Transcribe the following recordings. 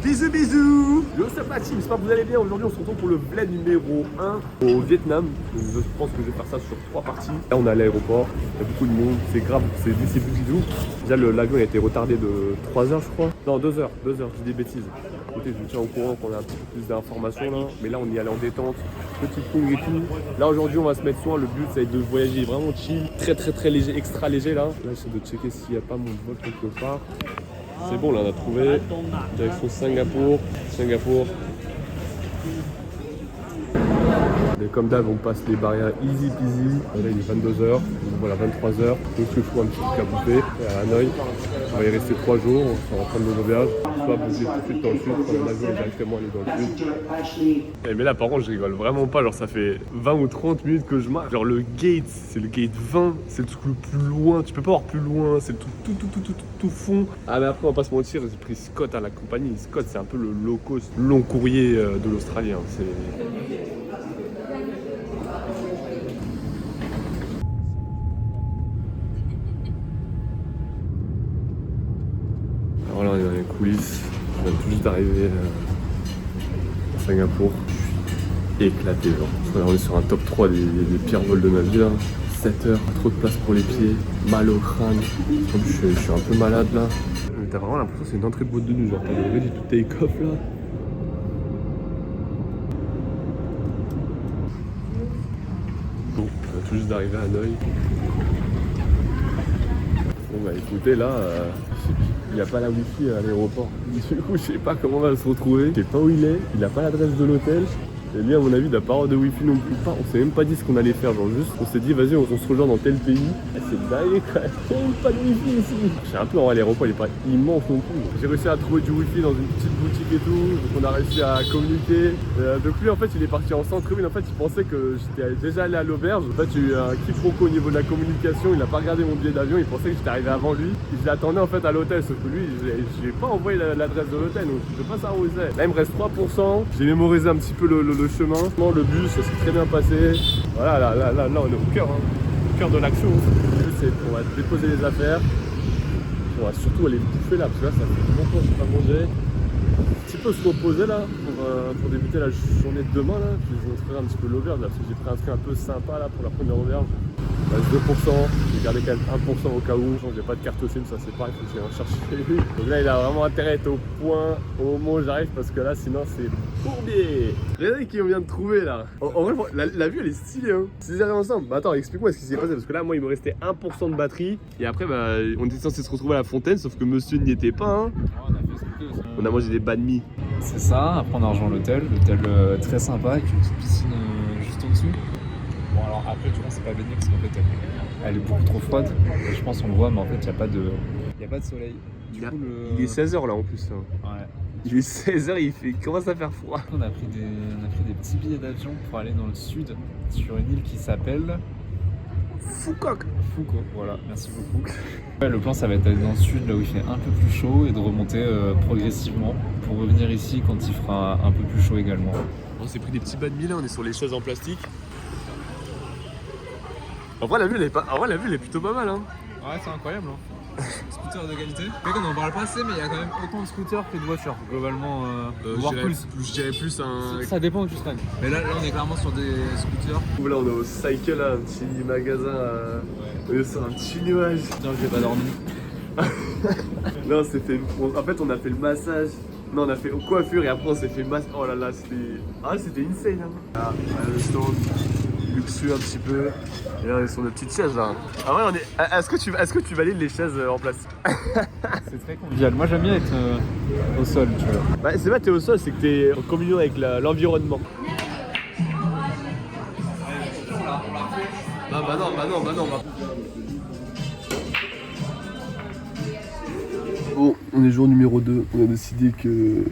Bisous bisous. Yo c'est pas team, j'espère que vous allez bien. Aujourd'hui on se retrouve pour le vlog numéro 1 au Vietnam. Je pense que je vais faire ça sur 3 parties. Là on est à l'aéroport, il y a beaucoup de monde, c'est grave, c'est bisous. Déjà l'avion a été retardé de 3 heures je crois. Non 2 heures, je dis des bêtises. Écoutez, je vous tiens au courant qu'on a un petit peu plus d'informations là. Mais là on y allait en détente, petite tongue et tout. Là aujourd'hui on va se mettre soin, le but c'est de voyager vraiment chill, très léger, extra léger là. Là j'essaie de checker s'il n'y a pas mon vol quelque part. C'est bon là on a trouvé, direction Singapour. Et comme d'hab on passe les barrières easy peasy. Là il est 22h, donc voilà 23h. Donc je fous un petit truc à bouffer à Hanoï. On va y rester 3 jours, on sera en train de nos voyages. Soit bouger tout de suite dans le sud, prendre un avion et directement aller dans le sud. Mais là par contre je rigole vraiment pas, genre ça fait 20 ou 30 minutes que je marche. Genre le gate, c'est le gate 20, c'est le truc le plus loin, tu peux pas voir plus loin, c'est le truc tout fond. Ah mais après on va pas se mentir, j'ai pris Scott à la compagnie. Scott c'est un peu le low cost, long courrier de l'Australien. Alors là on est dans les coulisses, je viens tout juste d'arriver à Singapour. Éclaté genre. On est sur un top 3 des pires vols de ma vie là. 7 heures, trop de place pour les pieds, mal au crâne. En plus je suis un peu malade là. T'as vraiment l'impression que c'est une entrée de boîte de nuit, genre t'as le ready to take off là. Bon, on vient tout juste d'arriver à Hanoï. Bon bah écoutez là, il n'y a pas la wifi à l'aéroport. Du coup je sais pas comment on va se retrouver. Je sais pas où il est, il a pas l'adresse de l'hôtel. Et lui à mon avis il n'a pas avoir de wifi non plus. On s'est même pas dit ce qu'on allait faire, genre juste on s'est dit vas-y on se rejoint dans tel pays. C'est dingue quand même, il n'y a même pas de wifi ici. Je sais un peu en vrai l'aéroport il est pas immense non plus. J'ai réussi à trouver du wifi dans une petite boutique et tout, donc on a réussi à communiquer. Donc lui en fait il est parti en centre-ville, en fait il pensait que j'étais déjà allé à l'auberge. En fait j'ai eu un quiproquo au niveau de la communication, il n'a pas regardé mon billet d'avion, il pensait que j'étais arrivé avant lui. Je l'attendais en fait à l'hôtel, sauf que lui j'ai pas envoyé l'adresse de l'hôtel, donc je peux pas savoir où il est. Là il me reste 3%, j'ai mémorisé un petit peu le chemin. Le bus, ça s'est très bien passé. Voilà, là on est au cœur, au cœur de l'action. Le but c'est qu'on va déposer les affaires. On va surtout aller bouffer là, parce que là ça fait longtemps que je n'ai pas mangé. Un petit peu se reposer là pour débuter la journée de demain là. Je vais vous montrer un petit peu l'auberge là, parce que j'ai pris un truc un peu sympa là pour la première auberge. Il reste 2%, j'ai gardé quand même 1% au cas où. J'ai pas de carte SIM, ça c'est pareil, il faut que j'aille en chercher. Donc là il a vraiment intérêt à être au point au moment où j'arrive, parce que là sinon c'est bourbier. Regardez qui on vient de trouver là. En vrai la vue elle est stylée hein. C'est ensemble. Bah attends, explique-moi ce qui s'est passé, parce que là moi il me restait 1% de batterie. Et après bah on était censé se retrouver à la fontaine, sauf que monsieur n'y était pas hein. On a mangé des banh mi. C'est ça, après on a rejoint l'hôtel très sympa avec une petite piscine juste en dessous. Bon alors après tu vois c'est pas baigné parce qu'en fait elle est beaucoup trop froide, je pense qu'on le voit mais en fait il n'y a pas de soleil. Il est 16h là en plus. Hein. Ouais. Il est 16h, il commence à faire froid. On a pris des petits billets d'avion pour aller dans le sud sur une île qui s'appelle Phuket. Voilà, merci beaucoup. Ouais, le plan ça va être d'aller dans le sud là où il fait un peu plus chaud et de remonter progressivement pour revenir ici quand il fera un peu plus chaud également. On s'est pris des petits banh mi là, on est sur les chaises en plastique. En vrai la vue elle est plutôt pas mal hein. Ouais c'est incroyable hein. Scooter de qualité. C'est vrai qu'on en parle pas assez mais il y a quand même autant de scooters que de voitures globalement, voire plus. Je dirais plus un... Ça dépend où tu serais. Mais là on est clairement sur des scooters. Là on est au Cycle là, un petit magasin on est sur un petit nuage. Non j'ai pas dormi. Non c'est fait... En fait on a fait le massage. Non on a fait coiffure et après on s'est fait massage. Oh là là c'était... Ah c'était insane hein. Là, le stand luxueux un petit peu. Et là on est sur nos petites chaises là. Ah ouais on est... Est-ce que tu valides les chaises en plastique? C'est très convivial. Moi j'aime bien être au sol tu vois. Bah c'est pas que t'es au sol, c'est que t'es en communion avec l'environnement. Ah bah non. Bon, on est jour numéro 2, on a décidé que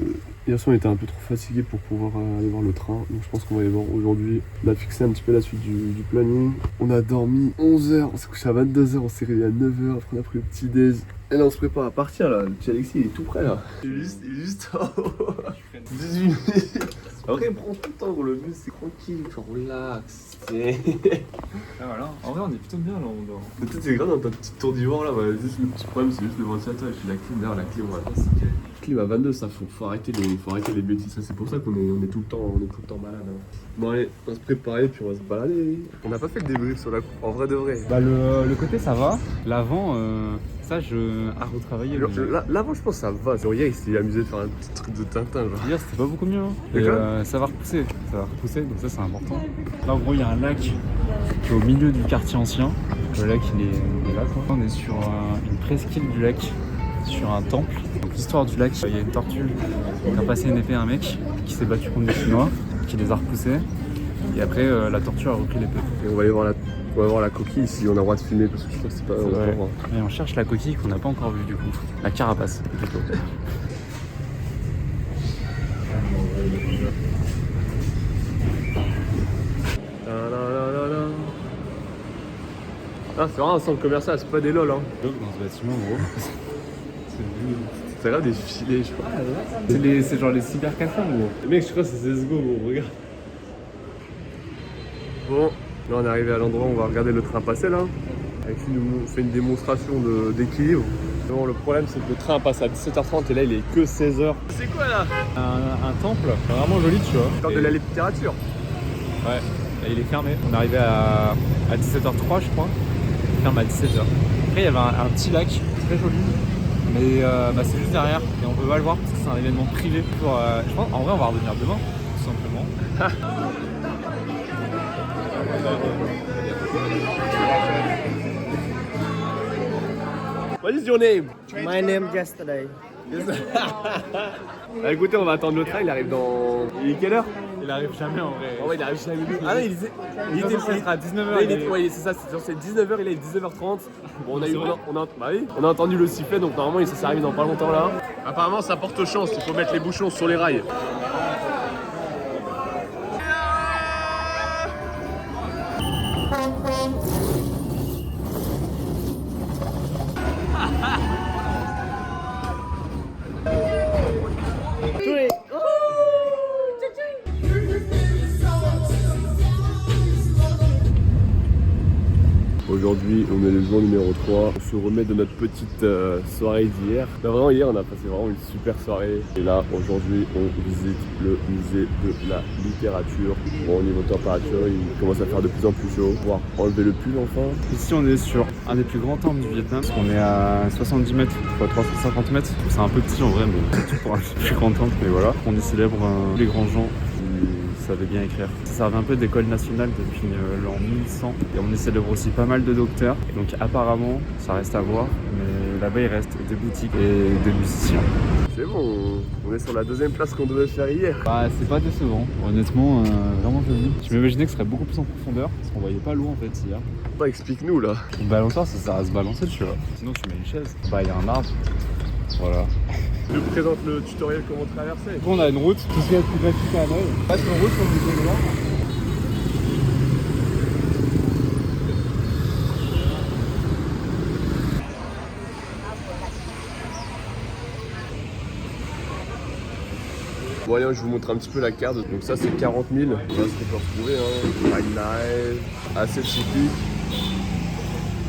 hier soir on était un peu trop fatigué pour pouvoir aller voir le train, donc je pense qu'on va aller voir aujourd'hui. On a fixé un petit peu la suite du planning. On a dormi 11h, on s'est couché à 22h, on s'est réveillé à 9h, après on a pris le petit déj. Et là on se prépare à partir là, le petit Alexis il est tout prêt là. Il est juste... 18 minutes. Après prends tout le temps gros, le bus c'est tranquille, tu relax. Ah voilà, en vrai on est plutôt bien là on dort. Peut-être c'est grave dans ta petite tour d'ivoire là, juste le petit problème c'est juste le ventilateur et puis la clim derrière la clim on va pas. clim à 22, ça faut arrêter les bêtises. Ça, c'est pour ça qu'on est tout le temps malade. Hein. Bon allez, on va se préparer puis on va se balader. On n'a pas fait le débrief sur la coupe, en vrai de vrai. Bah le côté ça va, l'avant ça à retravailler. L'avant je pense que ça va. Genre hier il s'est amusé de faire un petit truc de Tintin genre. Hier c'était pas beaucoup mieux. Hein. Et ça va repousser, donc ça c'est important. Là en gros il y a un lac qui est au milieu du quartier ancien. Le lac il est là quoi. On est sur une presqu'île du lac, sur un temple. Donc l'histoire du lac, il y a une tortue qui a passé une épée à un mec qui s'est battu contre des Chinois, qui les a repoussés. Et après la tortue a repris l'épée. Et on va aller voir la coquille si on a le droit de filmer parce que je crois que c'est pas. Et on cherche la coquille qu'on n'a pas encore vue du coup. La carapace plutôt. Ah c'est vraiment un centre commercial, c'est pas des lol hein. Dans ce bâtiment gros. C'est grave des filets je crois. C'est genre les cybercafés en gros. Mec je crois que c'est CSGO gros, regarde. Bon, là on est arrivé à l'endroit où on va regarder le train passer là. Avec on fait une démonstration d'équilibre. Bon, le problème c'est que le train passe à 17h30 et là il est que 16h. C'est quoi là? Un temple, vraiment joli tu vois. Temple de la littérature. Ouais, et il est fermé. On est arrivé à 17h03 je crois. Il ferme à 17h. Après il y avait un petit lac très joli. Mais c'est juste derrière et on peut pas le voir parce que c'est un événement privé. Je pense en vrai on va revenir demain tout simplement. What is your name? My name yesterday. Bah, écoutez, on va attendre le train, il arrive dans. Il est quelle heure? Il arrive jamais en vrai. Oh ouais, il arrive jamais. Ah non, il était à 19h. Ouais, c'est ça, c'est 19h, il est 19h30. Bon, on a entendu le sifflet, donc normalement il s'est arrivé dans pas longtemps là. Apparemment, ça porte chance, il faut mettre les bouchons sur les rails. Aujourd'hui, on est le jour numéro 3. On se remet de notre petite soirée d'hier. Vraiment, hier, on a passé vraiment une super soirée. Et là, aujourd'hui, on visite le musée de la littérature. Bon, au niveau température, il commence à faire de plus en plus chaud. On va enlever le pull enfin. Ici, on est sur un des plus grands temples du Vietnam. On est à 70 mètres x 350 mètres. C'est un peu petit en vrai, mais c'est pour un plus grand temple. Mais voilà, on y célèbre tous les grands gens qui savaient bien écrire. Ça servait un peu d'école nationale depuis l'an 1100. Et on y célèbre aussi pas mal de docteurs. Donc apparemment, ça reste à voir. Mais là-bas, il reste des boutiques et des musiciens. C'est bon, on est sur la deuxième place qu'on devait faire hier. Bah, c'est pas décevant. Honnêtement, vraiment joli. Je m'imaginais que ce serait beaucoup plus en profondeur. Parce qu'on voyait pas l'eau en fait hier. Bah, explique-nous là. Le balançoir, ça sert à se balancer, tu vois. Sinon, tu mets une chaise. Bah, il y a un arbre. Voilà. Je te présente le tutoriel comment traverser. On a une route, tout ce qui est plus graphique à l'œil. Pas une route comme vous pouvez voir. Bon allez, je vous montre un petit peu la carte. Donc ça c'est 40 000. Voilà ce qu'on peut retrouver. Hein. Fine life, assez typique.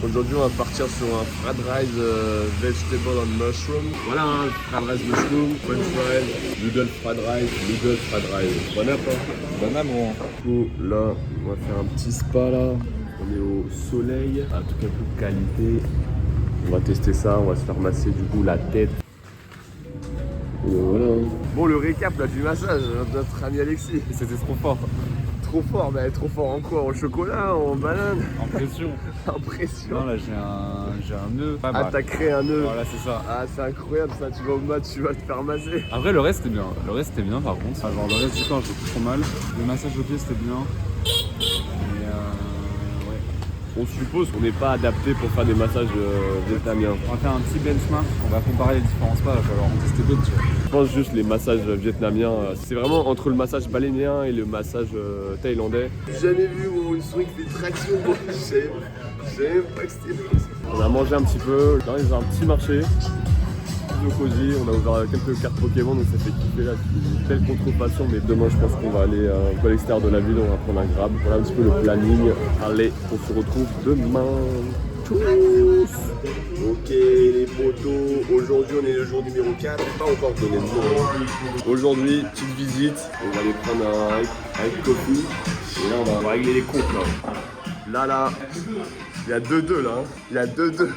Aujourd'hui on va partir sur un fried rice vegetable and mushroom. Voilà, hein, fried rice mushroom, french fries, noodle fried rice. Bon app hein. Bon amour. Du coup là, on va faire un petit spa là. On est au soleil, un truc un peu de qualité. On va tester ça, on va se faire masser du coup la tête. Et voilà. Bon le récap là du massage de notre ami Alexis. C'était trop fort. Trop fort, mais trop fort en quoi? En chocolat, en banane? En pression. En pression. Non là j'ai un nœud. Ah t'as créé un nœud. Voilà c'est ça. Ah c'est incroyable ça, tu vas au mat, tu vas te faire masser. Après le reste c'était bien. Le reste c'était bien par contre. Genre le reste du corps j'ai plus trop mal. Le massage au pied c'était bien. Mais ouais. On suppose qu'on n'est pas adapté pour faire des massages vietnamiens. On va faire un petit benchmark, on va comparer les différents spas, il va falloir en tester d'autres tu vois. Je pense juste les massages vietnamiens, c'est vraiment entre le massage balénien et le massage thaïlandais. J'ai jamais vu une souris qui fait traction, j'ai même pas que c'était possible. On a mangé un petit peu, là ils ont un petit marché. Cosy, on a ouvert quelques cartes Pokémon donc ça fait kiffer là, c'est une belle contrefaçon mais demain je pense qu'on va aller à l'extérieur de la ville, on va prendre un grab, voilà un petit peu le planning, allez on se retrouve demain. tous. Ok les potos, aujourd'hui on est le jour numéro 4, pas encore donné le nom. Aujourd'hui, petite visite, on va aller prendre un coffee et là on va régler les comptes là. Là, il y a 2-2 là, il y a 2-2.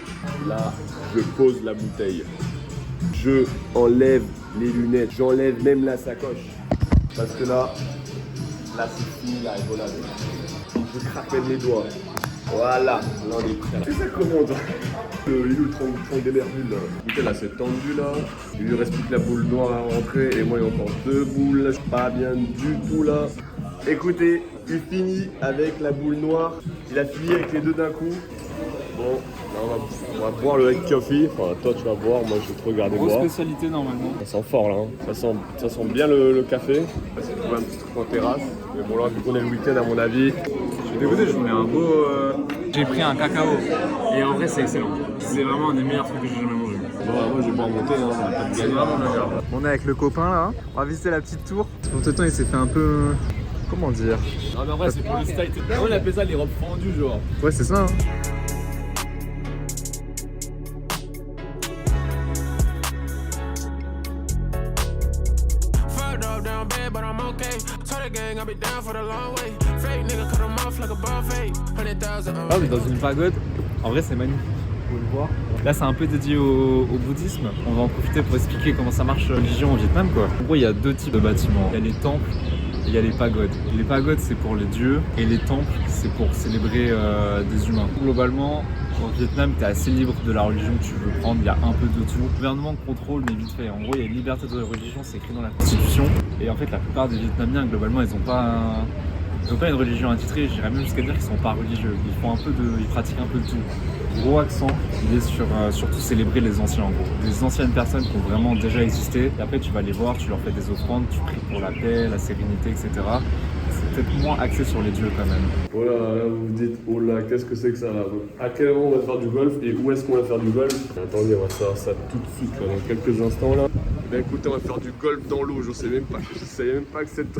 Là, je pose la bouteille. Je enlève les lunettes, j'enlève même la sacoche. Parce que là c'est fini la rigolade. Je craque les doigts. Voilà, là on est prêt. C'est ça comment toi il est où le tronc des merveilles là. Écoutez là c'est tendu là. Il lui reste plus que la boule noire à rentrer et moi il y a encore 2 boules là. Je suis pas bien du tout là. Écoutez, il finit avec la boule noire. Il a fini avec les deux d'un coup. Bon, là on va boire le coffee. Enfin toi tu vas boire, moi je vais te regarder boire. Grosse spécialité normalement. Ça sent fort là, hein. Ça sent bien le café. On va essayer de trouver un petit truc en terrasse. Mais bon là vu qu'on est le week-end à mon avis. Je suis dégoûté, je voulais un beau... J'ai pris un cacao et en vrai c'est excellent. C'est vraiment un des meilleurs trucs que j'ai jamais mangé. Bon, moi je vais boire mon thé, hein, on va pas te gagner. On est avec le copain là, on va visiter la petite tour. Pour temps il s'est fait un peu... Comment dire? Non mais en vrai c'est pour le style. On appelle ça les robes fendues genre. Ouais c'est ça hein. Ah on est dans une pagode, en vrai c'est magnifique, vous pouvez le voir. Là c'est un peu dédié au bouddhisme, on va en profiter pour expliquer comment ça marche la religion au Vietnam quoi. En gros il y a deux types de bâtiments, il y a les temples et il y a les pagodes. Les pagodes c'est pour les dieux et les temples c'est pour célébrer des humains. Globalement au Vietnam tu es assez libre de la religion que tu veux prendre, il y a un peu de tout. Le gouvernement contrôle mais vite fait, en gros il y a une liberté de religion, c'est écrit dans la constitution. Et en fait la plupart des Vietnamiens globalement ils ont pas une religion attitrée, j'irais même jusqu'à dire qu'ils sont pas religieux. Ils pratiquent un peu de tout. Gros accent, il est sur surtout célébrer les anciens en gros. Les anciennes personnes qui ont vraiment déjà existé. Et après tu vas les voir, tu leur fais des offrandes, tu pries pour la paix, la sérénité, etc. C'est peut-être moins axé sur les dieux quand même. Voilà, là vous vous dites, oh là, qu'est-ce que c'est que ça là? À quel moment on va faire du golf et où est-ce qu'on va faire du golf? Attendez, on va faire ça tout de suite, là, dans quelques instants là. Ben écoutez, on va faire du golf dans l'eau, je savais même pas que cette...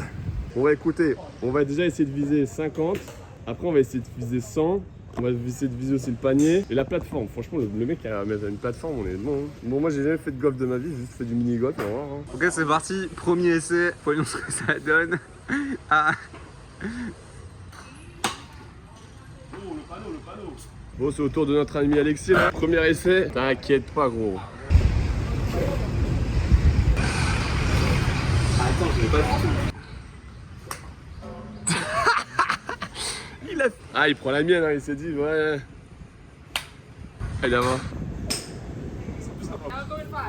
Bon bah écoutez, on va déjà essayer de viser 50, après on va essayer de viser 100, on va essayer de viser aussi le panier et la plateforme. Franchement le mec a une plateforme, on est bon. Hein. Bon moi j'ai jamais fait de golf de ma vie, j'ai juste fait du mini golf, on va voir. Hein. Ok c'est parti, premier essai, voyons ce que ça donne. Ah. Oh le panneau. Bon c'est au tour de notre ami Alexis là. Premier essai, t'inquiète pas gros. Attends je l'ai pas du tout. Ah il prend la mienne, hein. Il s'est dit ouais. Allez là-bas.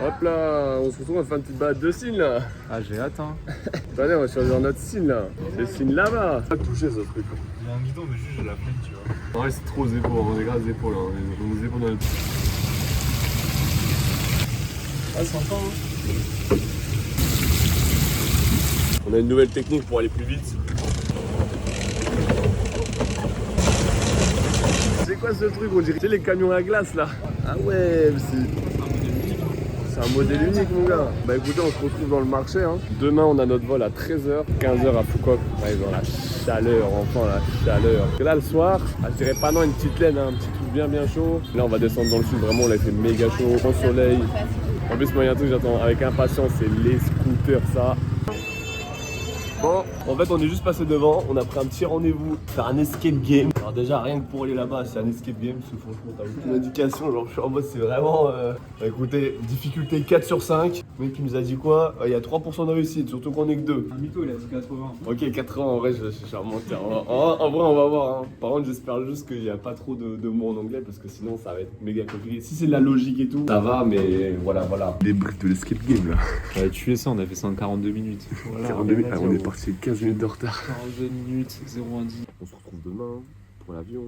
Hop là, on se retrouve, on va faire une petite balade de signe là. Ah j'ai hâte hein. Attendez, on va choisir notre signe là. C'est le signe là-bas. Pas toucher ce truc. Il y a un guidon mais juste j'ai la flemme tu vois. En vrai c'est trop aux épaules, on est grave aux épaules. Hein. On est aux épaules dans notre... Ah sympa hein. On a une nouvelle technique pour aller plus vite. C'est quoi ce truc? On dirait tu sais, les camions à glace là. Ah ouais, c'est un modèle unique mon gars. Bah écoutez, on se retrouve dans le marché. Hein. Demain on a notre vol à 13h, 15h à Phu Quoc. Ouais, dans la chaleur, enfin la chaleur. Et là le soir, je dirais pas non, une petite laine, hein, un petit truc bien chaud. Là on va descendre dans le sud, vraiment là il fait méga chaud, au soleil. En plus moi il y a un truc que j'attends avec impatience, c'est les scooters ça. Bon, en fait on est juste passé devant, on a pris un petit rendez-vous, faire un escape game. Alors déjà rien que pour aller là-bas c'est un escape game, parce que franchement t'as aucune indication, genre je suis en mode c'est vraiment... Bah, écoutez, difficulté 4 sur 5, le mec qui nous a dit quoi? Il y a 3% de réussite, surtout qu'on est que 2. Un mytho il a dit 80. Ok 80 en vrai je suis un menteur, en vrai on va voir. Hein. Par contre j'espère juste qu'il n'y a pas trop de mots en anglais parce que sinon ça va être méga compliqué. Si c'est de la logique et tout, ça va mais voilà. Les briques de l'escape game là. On a tué ça, on a fait ça en 42 minutes. Voilà, 42 minutes, on est parti 15 minutes de retard. 42 minutes, 0 à 10. On se retrouve demain pour l'avion.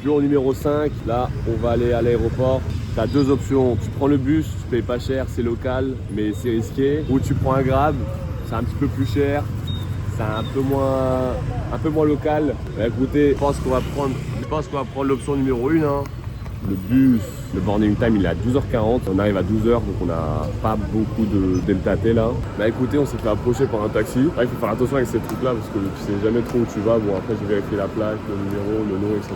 Jour numéro 5, là on va aller à l'aéroport. Tu as deux options, tu prends le bus, tu payes pas cher, c'est local mais c'est risqué. Ou tu prends un Grab, c'est un petit peu plus cher, c'est un peu moins local. Bah, écoutez, je pense qu'on va prendre l'option numéro 1. Hein. Le bus, le boarding time il est à 12h40, on arrive à 12h donc on n'a pas beaucoup de delta T là. Bah écoutez, on s'est fait approcher par un taxi. Là, il faut faire attention avec ces trucs là parce que tu sais jamais trop où tu vas. Bon après j'ai vérifié la plaque, le numéro, le nom, etc.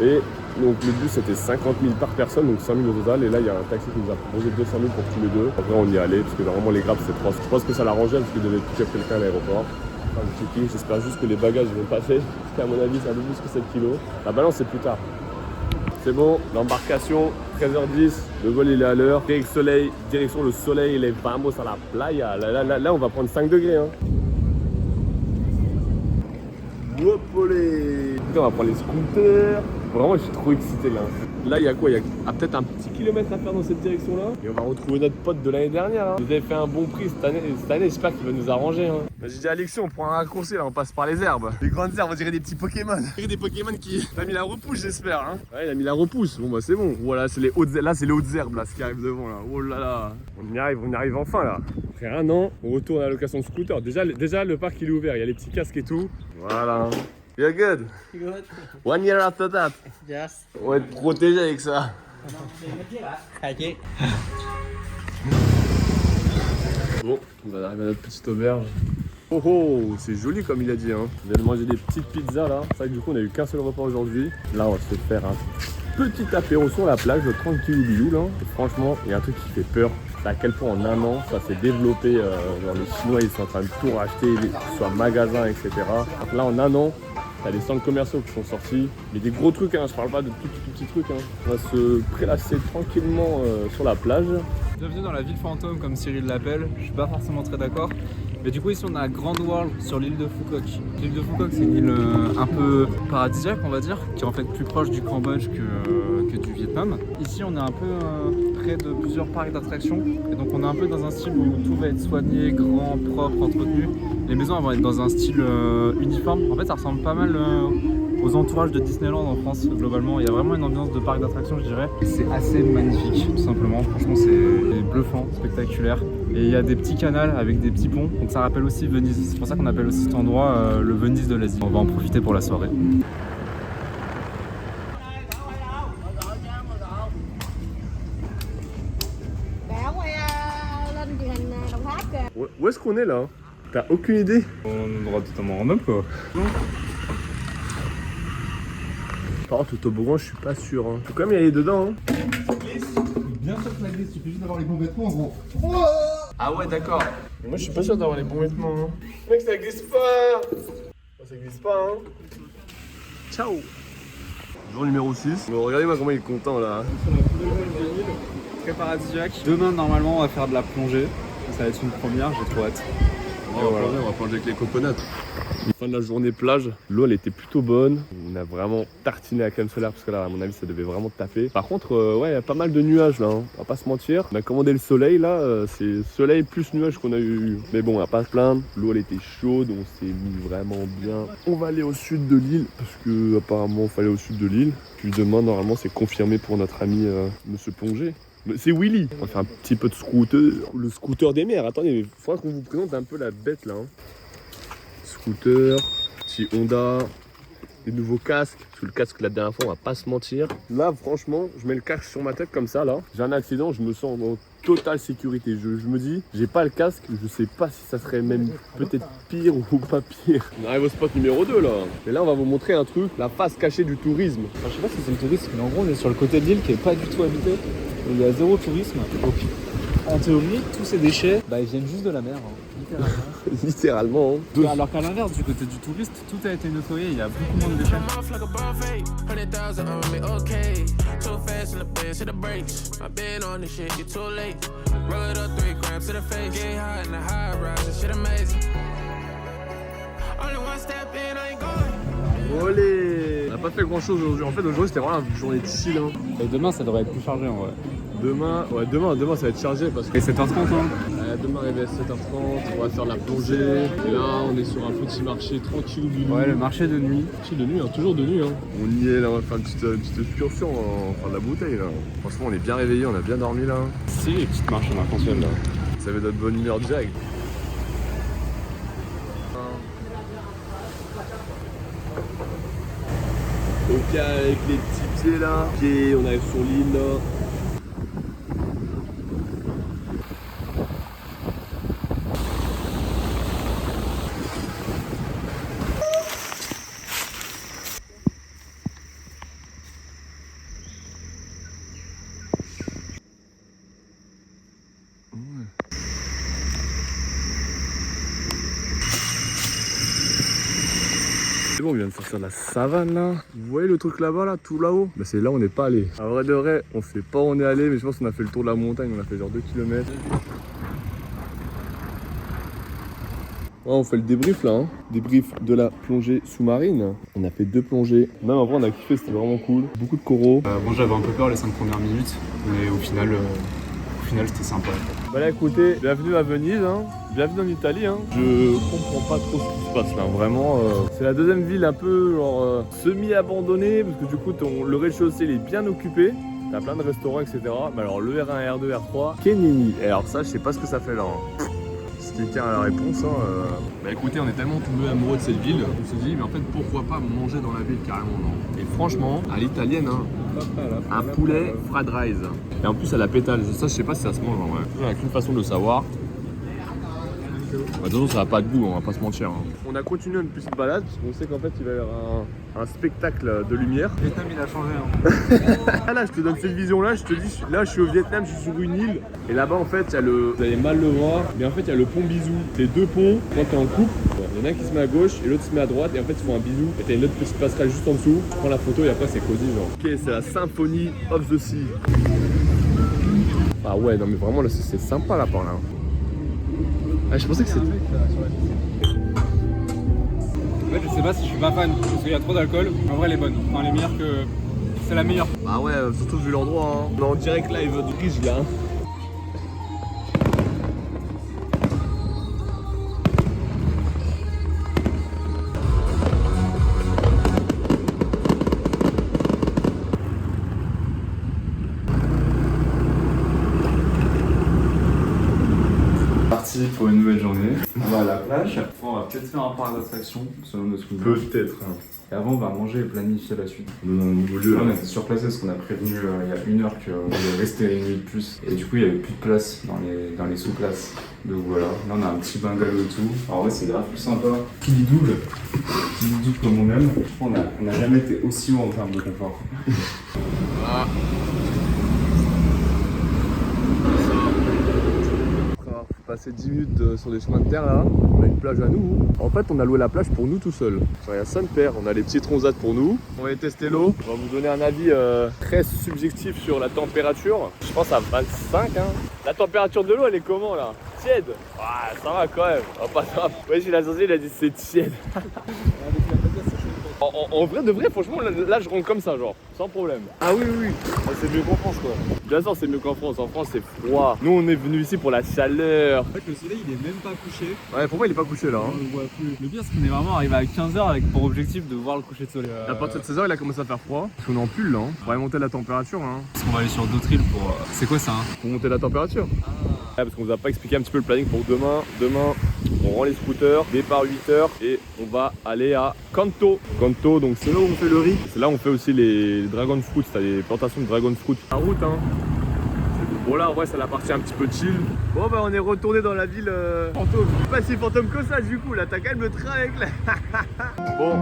Et Donc le bus c'était 50 000 par personne, donc 100 000 au total. Et là il y a un taxi qui nous a proposé 200 000 pour tous les deux. Après on y allait parce que normalement les grappes c'était 3. Je pense que ça l'arrangeait parce qu'il devait piquer quelqu'un à l'aéroport. Enfin, j'espère juste que les bagages ne vont pas fait. Parce qu'à mon avis c'est un peu plus que 7 kilos. La balance c'est plus tard. C'est bon, l'embarcation, 13h10, le vol il est à l'heure. Direction le soleil, les vamos à la playa. Là on va prendre 5 degrés. Hein. Wopolé. On va prendre les scooters. Vraiment, je suis trop excité là. Là, il y a quoi? Il y a peut-être un petit kilomètre à faire dans cette direction-là. Et on va retrouver notre pote de l'année dernière. Hein. Vous avez fait un bon prix cette année, j'espère qu'il va nous arranger. Hein. Bah, j'ai dit à Alexis, on prend un raccourci là, on passe par les herbes. Les grandes herbes, on dirait des petits Pokémon. On dirait des Pokémon qui. Il a mis la repousse, j'espère. Hein. Ouais, il a mis la repousse. Bon, bah c'est bon. Voilà, c'est les hautes herbes là, ce qui arrive devant là. Oh là là. On y arrive enfin là. Après un an, on retourne à la location de scooter. Déjà, le parc il est ouvert, il y a les petits casques et tout. Voilà. You're good. Good. 1 year after that. Yes. On va être protégé avec ça. Ok. Bon, on va arriver à notre petite auberge. Oh oh, c'est joli comme il a dit. Hein. On vient de manger des petites pizzas là. C'est vrai que du coup on a eu qu'un seul repas aujourd'hui. Là on va se faire un petit apéro sur la plage, tranquille bilou là. Et franchement, il y a un truc qui fait peur. C'est à quel point en un an ça s'est développé. Genre les Chinois ils sont en train de tout racheter, que ce soit magasins, etc. Donc là en un an, t'as des centres commerciaux qui sont sortis, mais des gros trucs, hein, je parle pas de tout petits trucs. Hein. On va se prélasser tranquillement sur la plage. Bienvenue dans la ville fantôme comme Cyril l'appelle, je suis pas forcément très d'accord. Mais du coup ici on a Grand World sur l'île de Phu Quoc. L'île de Phu Quoc c'est une île un peu paradisiaque on va dire, qui est en fait plus proche du Cambodge que du Vietnam. Ici on est un peu près de plusieurs parcs d'attractions et donc on est un peu dans un style où tout va être soigné, grand, propre, entretenu. Les maisons vont être dans un style uniforme. En fait ça ressemble pas mal aux entourages de Disneyland en France globalement. Il y a vraiment une ambiance de parc d'attractions je dirais. C'est assez magnifique tout simplement, franchement c'est bluffant, spectaculaire. Et il y a des petits canals avec des petits ponts, donc ça rappelle aussi Venise. C'est pour ça qu'on appelle aussi cet endroit le Venise de l'Asie. On va en profiter pour la soirée. Où est-ce qu'on est là? T'as aucune idée? On a un endroit totalement random quoi. Par contre, le toboggan, je suis pas sûr. Hein. Faut quand même y aller dedans. Hein. Bien sûr que la glisse, tu fais juste d'avoir les bons vêtements en gros. Ah ouais, d'accord. Moi, je suis pas sûr d'avoir les bons vêtements. Hein. Mec, ça glisse pas. Ça glisse pas, hein. Ciao. Jour numéro 6. Bon, regardez-moi comment il est content là. Sur la plus belle de l'île, très paradisiaque. Demain, normalement, on va faire de la plongée. Ça va être une première, j'ai trop hâte. On va plonger avec les coconuts. Fin de la journée plage, l'eau elle était plutôt bonne. On a vraiment tartiné la crème solaire parce que là à mon avis ça devait vraiment taper. Par contre ouais il y a pas mal de nuages là, hein. On va pas se mentir. On a commandé le soleil là, c'est soleil plus nuages qu'on a eu. Mais bon on va pas se plaindre, l'eau elle était chaude, on s'est mis vraiment bien. On va aller au sud de l'île parce que apparemment il fallait au sud de l'île. Puis demain normalement c'est confirmé pour notre ami Monsieur Plongé. C'est Willy. On va faire un petit peu de scooter. Le scooter des mers. Attendez, il faudra qu'on vous présente un peu la bête là. Hein. Scooter, petit Honda, des nouveaux casques. Parce que le casque la dernière fois, on va pas se mentir. Là, franchement, je mets le casque sur ma tête comme ça là. J'ai un accident, je me sens en totale sécurité. Je me dis, j'ai pas le casque, je sais pas si ça serait même peut-être pire ou pas pire. On arrive au spot numéro 2 là. Et là, on va vous montrer un truc, la face cachée du tourisme. Enfin, je sais pas si c'est le tourisme, mais en gros, on est sur le côté de l'île qui est pas du tout habité. Il y a zéro tourisme. Donc, en théorie, tous ces déchets, ils viennent juste de la mer, hein, littéralement. Littéralement. Hein. Alors qu'à l'inverse, du côté du touriste, tout a été nettoyé, il y a beaucoup moins de déchets. Olé! On n'a pas fait grand chose aujourd'hui. En fait, aujourd'hui c'était vraiment une journée de chill. Hein. Et demain, ça devrait être plus chargé en vrai. Demain ça va être chargé parce que. Et 7h30, hein. Demain, arrivé à 7h30, on va faire de la plongée. Et là, on est sur un petit marché tranquille du nuit. Ouais, le marché de nuit. Marché de nuit, hein, toujours de nuit. Hein. On y est là, on va faire une petite excursion, on va faire de la bouteille là. Franchement, on est bien réveillés, on a bien dormi là. C'est les petites marches en arc-en-ciel là. Ça fait notre bonne humeur direct. Ok, avec les petits pieds là. Pieds, on arrive sur l'île là. bon, on vient de sortir de la savane là. Vous voyez le truc là-bas, là, tout là-haut? Bah c'est là où on n'est pas allé. À vrai de vrai, on sait pas où on est allé, mais je pense qu'on a fait le tour de la montagne, on a fait genre 2 km. Ouais, on fait le débrief là, hein. Débrief de la plongée sous-marine. On a fait 2 plongées. Même en vrai, on a kiffé, c'était vraiment cool. Beaucoup de coraux. Bon, j'avais un peu peur les 5 premières minutes, mais au final c'était sympa. Bah là, écoutez, bienvenue à Venise, hein. Bienvenue en Italie. Hein. Je comprends pas trop ce qui se passe là, vraiment. C'est la deuxième ville un peu genre semi-abandonnée, parce que du coup, le rez-de-chaussée il est bien occupé. T'as plein de restaurants, etc. Mais alors le R1, R2, R3, Kenini. Et alors ça, je sais pas ce que ça fait là. Hein. Quelqu'un a la réponse. Hein, Bah écoutez, on est tellement tombé amoureux de cette ville, on s'est dit mais en fait pourquoi pas manger dans la ville carrément, non. Et franchement, à l'italienne, hein, un poulet fried rice. Et en plus à la pétale, ça je sais pas si ça se mange en vrai. Il n'y a qu'une façon de le savoir. Bah, de toute façon ça n'a pas de goût, on va pas se mentir. Hein. On a continué une petite balade, parce qu'on sait qu'en fait il va y avoir un spectacle de lumière. Le Vietnam il a changé. Hein. Ah là je te donne cette vision là, je te dis là je suis au Vietnam, je suis sur une île. Et là-bas en fait il y a le. Vous allez mal le voir, mais en fait il y a le pont Bisou. C'est 2 ponts, quand t'es en couple, il y en a un qui se met à gauche et l'autre se met à droite et en fait ils font un bisou. Et t'as une autre petite passerelle juste en dessous, tu prends la photo et après c'est cosy genre. Ok, c'est la Symphony of the Sea. Ah ouais non mais vraiment là c'est sympa là par là. Ah je pensais que c'était. En fait, je sais pas si je suis pas fan, parce qu'il y a trop d'alcool. En vrai, elle est bonne. Enfin, elle est meilleure que. C'est la meilleure. Bah ouais, surtout vu l'endroit. Hein. On est en direct live du Riche là. Parti pour une nouvelle journée. On va à la plage. On va peut-être faire un parc d'attractions selon notre coup. Peut-être. Et avant, on va manger et planifier la suite. Dans un nouveau lieu. Là, on était surplacé parce qu'on a prévenu il y a 1 heure qu'on allait rester une nuit de plus. Et du coup, il n'y avait plus de place dans les sous-places. Donc voilà, là on a un petit bungalow et tout. Alors ouais, c'est grave plus sympa. Pili double comme on aime. On n'a jamais été aussi haut en termes de confort. Passer 10 minutes sur des chemins de terre là, on a une plage à nous. En fait on a loué la plage pour nous tout seuls. Il y a ça de paire, on a les petits transats pour nous. On va aller tester l'eau, on va vous donner un avis très subjectif sur la température. Je pense à 25 hein. La température de l'eau elle est comment là? Tiède. Ah ça va quand même, on va pas ça. Ouais j'ai l'assassé il a dit c'est tiède. En vrai de vrai franchement là je rentre comme ça genre, sans problème. Ah oui oui, c'est mieux qu'en France quoi. Bien sûr c'est mieux qu'en France c'est froid. Nous on est venu ici pour la chaleur. En fait le soleil il est même pas couché. Ouais pourquoi il est pas couché là hein. On le voit plus. Le pire c'est qu'on est vraiment arrivé à 15h avec pour objectif de voir le coucher de soleil. À partir de 16h il a commencé à faire froid. Parce qu'on est en pull là, hein. On va monter la température hein. Parce qu'on va aller sur d'autres îles pour... C'est quoi ça hein? Pour monter la température. Ouais, parce qu'on vous a pas expliqué un petit peu le planning pour demain. Demain on rend les scooters, départ 8h et on va aller à Kanto. Kanto donc c'est là où on fait le riz. C'est là où on fait aussi les dragon fruits, t'as les plantations de dragon fruits. La route hein. Bon là en vrai c'est la partie un petit peu chill. Bon bah on est retourné dans la ville fantôme. Pas si fantôme que ça du coup là, t'as quand même le train avec là. Bon.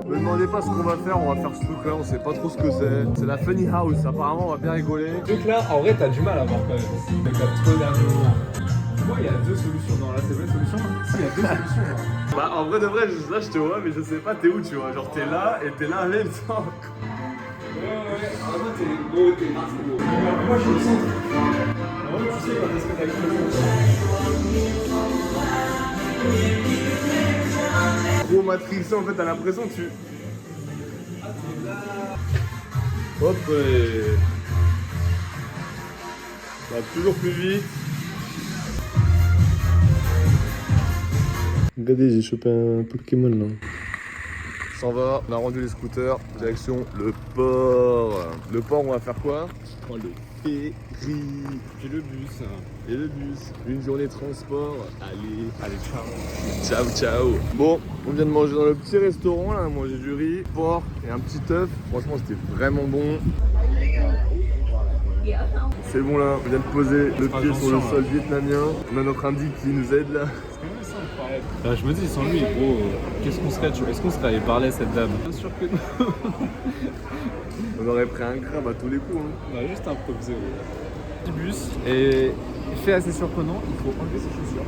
Me demandez pas ce qu'on va faire, on va faire ce truc là, on sait pas trop ce que c'est. C'est la funny house, apparemment on va bien rigoler. Ce truc là en vrai t'as du mal à voir quand même. Avec la petite dernier moment. Tu vois il y a 2 solutions dans là, c'est vraie solution hein. Si il y a 2 solutions là. Bah en vrai de vrai là je te vois mais je sais pas t'es où tu vois. Genre t'es là et t'es là en même temps. Ouais, en vrai t'es gros, t'es gros. Moi je suis au centre. En vrai tu sais quand est-ce que t'as le Gros matrixé en fait t'as l'impression que tu... Hop ça va toujours plus vite. Regardez j'ai chopé un Pokémon là. S'en va, on a rendu les scooters, direction le port. Le port on va faire quoi? On prend le ferry. Puis le bus. Et le bus, une journée de transport, allez ciao. Ciao. Bon, on vient de manger dans le petit restaurant là, manger du riz, porc et un petit œuf. Franchement c'était vraiment bon. C'est bon là, on vient de poser le pied sur le sol vietnamien. On a notre indique qui nous aide là. Là, je me dis, sans lui, gros, qu'est-ce qu'on serait? Est-ce qu'on serait allé parler à cette dame? Bien sûr que non. On aurait pris un crabe à tous les coups. Hein. On a juste improvisé. Petit bus, et fait assez surprenant, il faut enlever ses chaussures.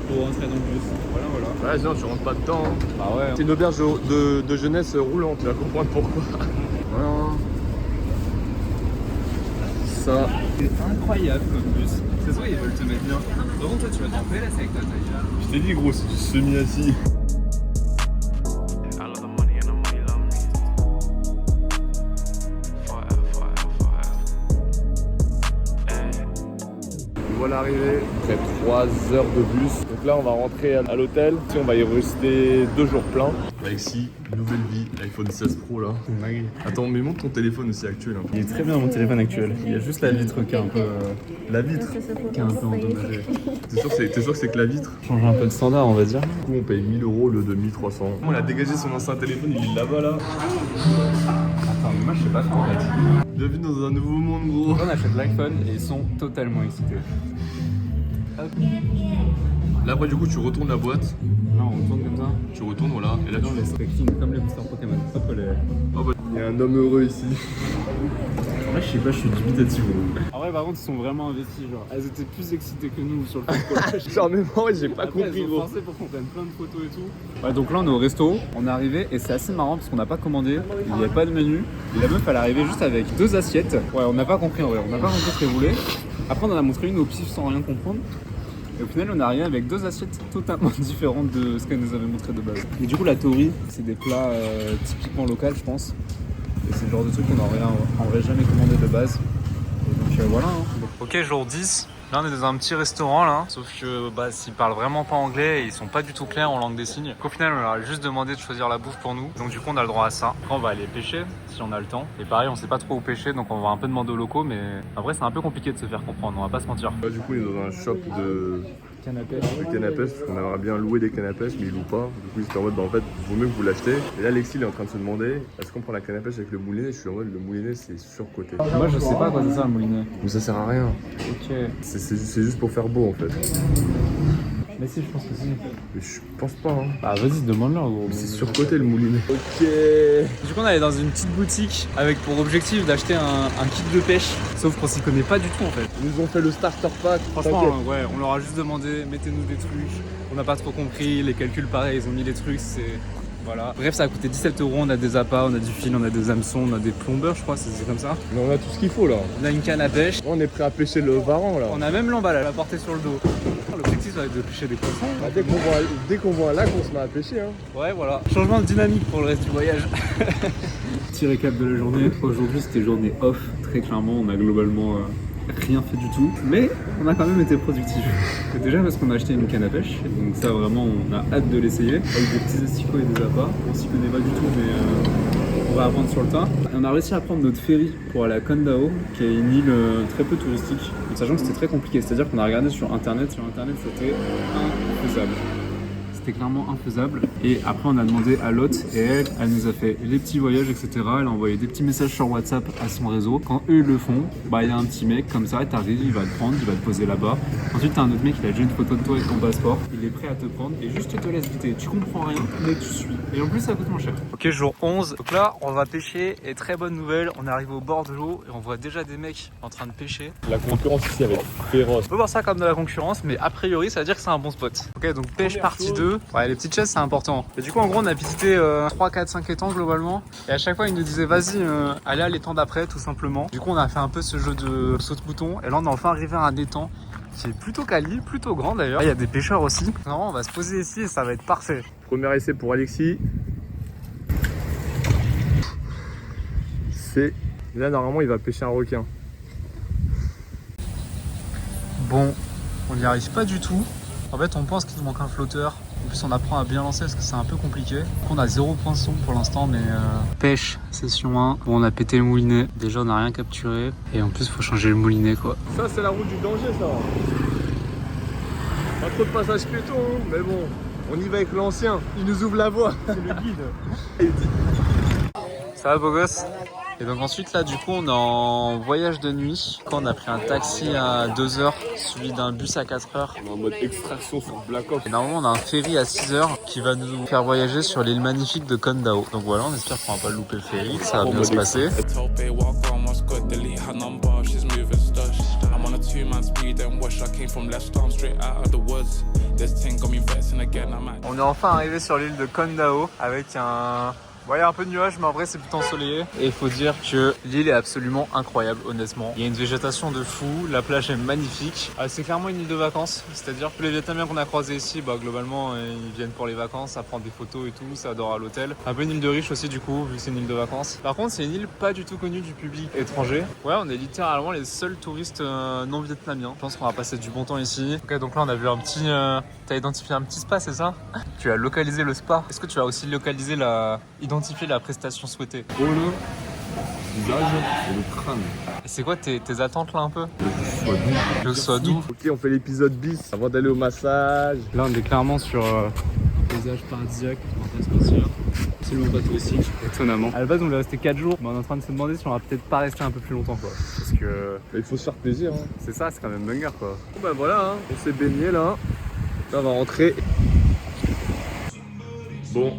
pour rentrer dans le bus. Voilà, voilà. Ouais, sinon tu rentres pas dedans. Hein. Ah ouais. C'est une auberge de jeunesse roulante, tu vas comprendre pourquoi. Voilà. Ça. C'est incroyable comme bus. C'est ça, ils veulent te mettre bien. Par contre, toi, tu vas t'en PLS avec ta taille. Je t'ai dit gros, c'est du semi-assis. Voilà arrivé après 3 heures de bus. Donc là on va rentrer à l'hôtel. On va y rester 2 jours pleins. Alexis, nouvelle vie, iPhone 16 Pro là. Attends, mais montre ton téléphone aussi actuel. Hein. Il est très bien mon téléphone actuel. Il y a juste la vitre qui est un peu. La vitre. Qui est un peu endommagée. T'es sûr que c'est que la vitre? Change un peu de standard, on va dire. Du coup on paye 1000 € au lieu de 1300. On a dégagé son ancien téléphone, il est là-bas là. Attends, mais moi je sais pas faire en fait. Bienvenue dans un nouveau monde gros. On achète l'iPhone et ils sont totalement excités. Hop. Là après du coup tu retournes la boîte. Là on tourne comme ça. Tu retournes voilà. Et là Dans les stretching comme les boosters Pokémon. Hop, les... Oh, bah, il y a un homme heureux ici. Là je sais pas, je suis dubitatif. En vrai par contre ils sont vraiment investis, genre elles étaient plus excitées que nous sur le fait. Genre mais moi j'ai pas Après, compris elles ont gros. forcé pour qu'on prenne plein de photos et tout. Ouais, donc là on est au resto, on est arrivé et c'est assez marrant parce qu'on n'a pas commandé, il n'y avait pas de menu. Et la meuf elle est arrivée juste avec 2 assiettes. Ouais, on n'a pas compris en vrai, on n'a pas compris ce qu'elle voulait. Après on en a montré une au pif sans rien comprendre. Et au final on est arrivé avec 2 assiettes totalement différentes de ce qu'elle nous avait montré de base. Et du coup la théorie c'est des plats typiquement locaux je pense. Et c'est le genre de truc qu'on n'aurait jamais commandé de base. Et donc voilà. Hein. Ok, jour 10. Là on est dans un petit restaurant là, sauf que bah, s'ils parlent vraiment pas anglais et ils sont pas du tout clairs en langue des signes. Au final on leur a juste demandé de choisir la bouffe pour nous, donc du coup on a le droit à ça. Après on va aller pêcher si on a le temps. Et pareil on sait pas trop où pêcher, donc on va un peu demander aux locaux, mais en vrai c'est un peu compliqué de se faire comprendre, on va pas se mentir. Là du coup il est dans un shop de Canne à pêche. canne à pêche, parce qu'on aimerait bien louer des cannes à pêche mais ils louent pas. Du coup c'était en mode bah en fait vaut mieux que vous l'achetez. Et là Alexis il est en train de se demander est-ce qu'on prend la canne à pêche avec le moulinet. Je suis en mode le moulinet c'est surcoté. Moi je sais pas quoi c'est ça le moulinet. Mais ça sert à rien. Ok. C'est juste pour faire beau en fait. Mais si je pense que si. Mais je pense pas hein. Bah vas-y demande-leur gros. C'est surcoté le moulinet. Ok. Du coup on allait dans une petite boutique avec pour objectif d'acheter un kit de pêche. Sauf qu'on s'y connaît pas du tout en fait. Ils nous ont fait le starter pack. Franchement ouais, on leur a juste demandé mettez-nous des trucs. On n'a pas trop compris, les calculs pareils, ils ont mis les trucs, c'est... Voilà. Bref, ça a coûté 17 €, on a des appâts, on a du fil, on a des hameçons, on a des plombeurs je crois, c'est comme ça. Mais on a tout ce qu'il faut là. On a une canne à pêche. On est prêt à pêcher le varan là. On a même l'emballage à porter sur le dos. L'objectif ça va être de pêcher des poissons. Bah, dès qu'on voit un lac, on se met à pêcher hein. Ouais voilà. Changement de dynamique pour le reste du voyage. Petit récap de la journée. Aujourd'hui c'était journée off. Très clairement on a globalement rien fait du tout. Mais on a quand même été productif. Déjà parce qu'on a acheté une canne à pêche. Donc ça vraiment on a hâte de l'essayer. Avec des petits asticots et des appâts. On s'y connaît pas du tout mais on va apprendre sur le tas. Et on a réussi à prendre notre ferry pour aller à Kondao, qui est une île très peu touristique. En sachant que c'était très compliqué. C'est-à-dire qu'on a regardé sur internet c'était infaisable. C'était clairement infaisable. Et après on a demandé à l'hôte et elle nous a fait les petits voyages etc. Elle a envoyé des petits messages sur WhatsApp à son réseau. Quand eux le font, bah il y a un petit mec comme ça, t'arrives, il va te prendre, il va te poser là-bas. Ensuite t'as un autre mec qui a déjà une photo de toi avec ton passeport. Il est prêt à te prendre et juste il te laisse guider. Tu comprends rien mais tu suis. Et en plus ça coûte moins cher. Ok jour 11. Donc là on va pêcher et très bonne nouvelle, on arrive au bord de l'eau et on voit déjà des mecs en train de pêcher. La concurrence ici elle va être féroce. On peut voir ça comme de la concurrence mais a priori ça veut dire que c'est un bon spot. Ok donc pêche partie 2. Ouais les petites chaises c'est important. Et du coup en gros on a visité 3, 4, 5 étangs globalement. Et à chaque fois ils nous disaient vas-y allez à l'étang d'après tout simplement. Du coup on a fait un peu ce jeu de saute-bouton. Et là on est enfin arrivé à un étang qui est plutôt quali, plutôt grand d'ailleurs. Il y a des pêcheurs aussi. Non on va se poser ici et ça va être parfait. Premier essai pour Alexis. C'est... Là normalement il va pêcher un requin. Bon, on n'y arrive pas du tout. En fait on pense qu'il nous manque un flotteur. En plus on apprend à bien lancer parce que c'est un peu compliqué. On a 0 poinçon pour l'instant mais pêche session 1. Bon on a pété le moulinet. Déjà on n'a rien capturé. Et en plus faut changer le moulinet quoi. Ça c'est la route du danger ça. Pas trop de passage piéton hein, mais bon. On y va avec l'ancien. Il nous ouvre la voie. C'est le guide. Ça va beau gosse? Et donc ensuite là du coup on est en voyage de nuit. Quand on a pris un taxi à 2 h suivi d'un bus à 4 h. On est en mode extraction sur Black Ops. Et normalement on a un ferry à 6 h qui va nous faire voyager sur l'île magnifique de Kondao. Donc voilà on espère qu'on va pas louper le ferry, que ça va bien se passer. On est enfin arrivé sur l'île de Kondao avec un... Bon, il y a un peu de nuages, mais en vrai, c'est plutôt ensoleillé. Et il faut dire que l'île est absolument incroyable, honnêtement. Il y a une végétation de fou, la plage est magnifique. C'est clairement une île de vacances, c'est-à-dire que les Vietnamiens qu'on a croisés ici, bah, globalement, ils viennent pour les vacances, à prendre des photos et tout, ça adore à l'hôtel. Un peu une île de riches aussi, du coup, vu que c'est une île de vacances. Par contre, c'est une île pas du tout connue du public étranger. Ouais, on est littéralement les seuls touristes non vietnamiens. Je pense qu'on va passer du bon temps ici. Ok, donc là, on a vu un petit... T'as identifié un petit spa, c'est ça? Tu as localisé le spa. Est-ce que tu as aussi localisé identifier la prestation souhaitée? Pour le visage et le crâne. Et c'est quoi tes attentes là un peu? Que ce soit doux. Ok, on fait l'épisode bis avant d'aller au massage. Là on est clairement sur un paysage paradisiaque, on va pas se mentir. Absolument pas touristique, étonnamment. À la base on voulait rester 4 jours, mais on est en train de se demander si on va peut-être pas rester un peu plus longtemps quoi. Parce que il faut se faire plaisir. Hein. C'est ça, c'est quand même banger quoi. Bon bah voilà, hein. On s'est baigné là. Là on va rentrer. Bon,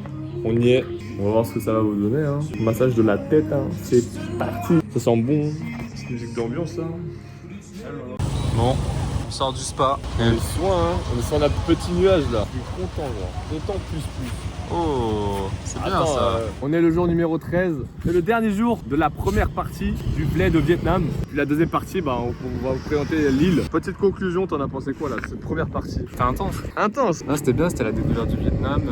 on y est. On va voir ce que ça va vous donner. Hein. Massage de la tête, hein. C'est parti. Ça sent bon. Petite musique d'ambiance, hein. Bon, on sort du spa. Les soins, hein. On est sur un petit nuage là. Je suis content, genre. Content plus. Oh, c'est bien ça. On est le jour numéro 13. C'est le dernier jour de la première partie du bled au Vietnam. Puis la deuxième partie, bah, on va vous présenter l'île. Petite conclusion, t'en as pensé quoi là, cette première partie? C'était intense. Intense. Là c'était bien, c'était la découverte du Vietnam,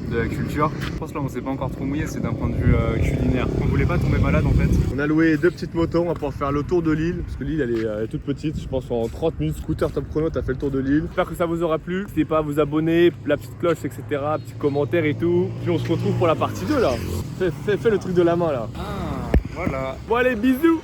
de la culture. Je pense là on s'est pas encore trop mouillé, c'est d'un point de vue culinaire. On voulait pas tomber malade en fait. On a loué 2 petites motos, on va pouvoir faire le tour de l'île. Parce que l'île elle est toute petite, je pense en 30 minutes, scooter top chrono, t'as fait le tour de l'île. J'espère que ça vous aura plu. N'hésitez pas à vous abonner, la petite cloche, etc. Petit commentaire et tout. Puis on se retrouve pour la partie 2 là. Fais le truc de la main là. Ah, voilà. Bon allez, bisous.